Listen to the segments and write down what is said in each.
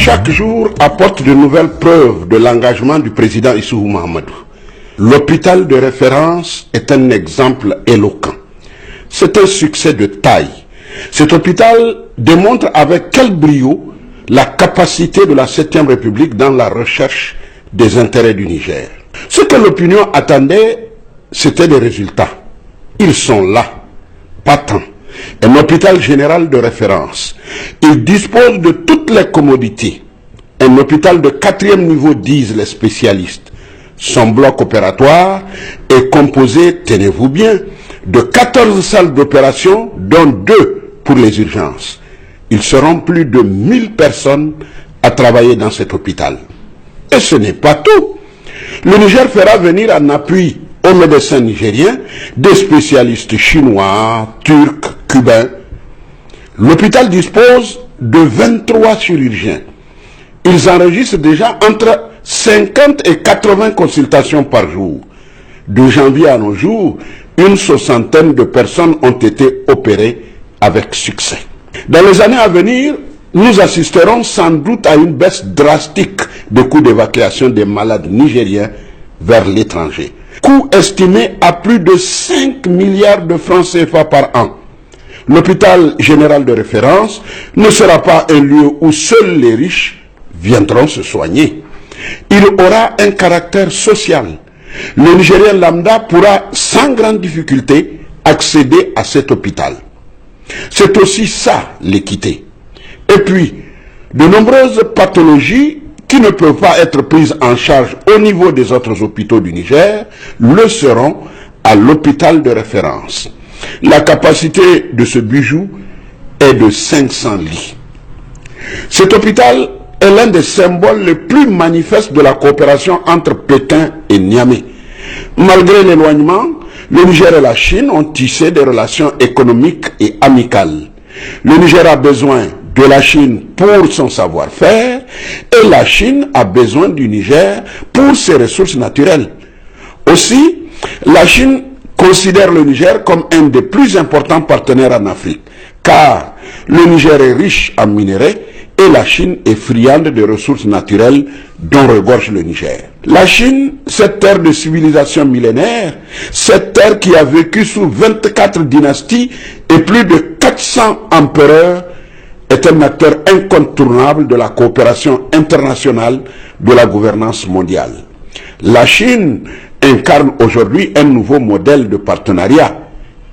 Chaque jour apporte de nouvelles preuves de l'engagement du président Issoufou Mahamadou. L'hôpital de référence est un exemple éloquent. C'est un succès de taille. Cet hôpital démontre avec quel brio la capacité de la 7e République dans la recherche des intérêts du Niger. Ce que l'opinion attendait, c'était des résultats. Ils sont là, patents. Un hôpital général de référence. Il dispose de toutes les commodités. Un hôpital de 4e niveau, disent les spécialistes. Son bloc opératoire est composé, tenez-vous bien, de 14 salles d'opération, dont 2 pour les urgences. Ils seront plus de 1000 personnes à travailler dans cet hôpital. Et ce n'est pas tout. Le Niger fera venir en appui aux médecins nigériens des spécialistes chinois, turcs, cubains. L'hôpital dispose de 23 chirurgiens. Ils enregistrent déjà entre 50 et 80 consultations par jour. De janvier à nos jours, une soixantaine de personnes ont été opérées avec succès. Dans les années à venir, nous assisterons sans doute à une baisse drastique des coûts d'évacuation des malades nigériens vers l'étranger. Coût estimé à plus de 5 milliards de francs CFA par an. L'hôpital général de référence ne sera pas un lieu où seuls les riches viendront se soigner. Il aura un caractère social. Le Nigérien lambda pourra sans grande difficulté accéder à cet hôpital. C'est aussi ça l'équité. Et puis, de nombreuses pathologies qui ne peuvent pas être prises en charge au niveau des autres hôpitaux du Niger le seront à l'hôpital de référence. La capacité de ce bijou est de 500 lits. Cet hôpital est l'un des symboles les plus manifestes de la coopération entre Pékin et Niamey. Malgré l'éloignement, le Niger et la Chine ont tissé des relations économiques et amicales. Le Niger a besoin de la Chine pour son savoir-faire et la Chine a besoin du Niger pour ses ressources naturelles. Aussi, la Chine considère le Niger comme un des plus importants partenaires en Afrique, car le Niger est riche en minerais et la Chine est friande de ressources naturelles dont regorge le Niger. La Chine, cette terre de civilisation millénaire, cette terre qui a vécu sous 24 dynasties et plus de 400 empereurs, est un acteur incontournable de la coopération internationale de la gouvernance mondiale. La Chine incarne aujourd'hui un nouveau modèle de partenariat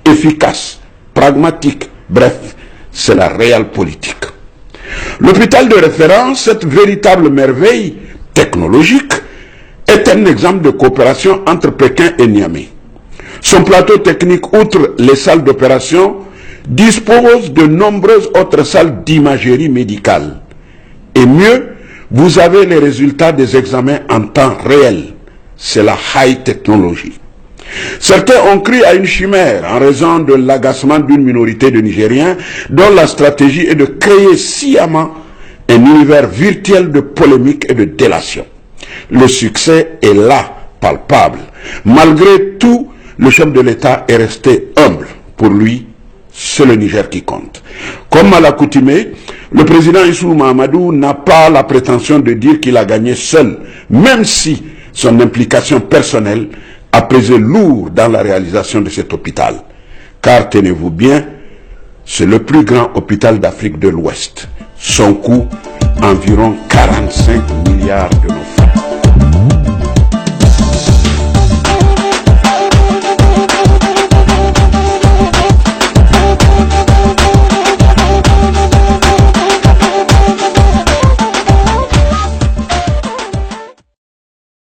efficace, pragmatique, bref, c'est la réelle politique. L'hôpital de référence, cette véritable merveille technologique, est un exemple de coopération entre Pékin et Niamey. Son plateau technique, outre les salles d'opération, dispose de nombreuses autres salles d'imagerie médicale. Et mieux, vous avez les résultats des examens en temps réel. C'est la high technology. Certains ont cru à une chimère en raison de l'agacement d'une minorité de Nigériens dont la stratégie est de créer sciemment un univers virtuel de polémique et de délation. Le succès est là, palpable. Malgré tout, le chef de l'État est resté humble. Pour lui, c'est le Niger qui compte. Comme à l'accoutumée, le président Issoufou Mahamadou n'a pas la prétention de dire qu'il a gagné seul, même si son implication personnelle a pesé lourd dans la réalisation de cet hôpital. Car tenez-vous bien, c'est le plus grand hôpital d'Afrique de l'Ouest. Son coût, environ 45 milliards de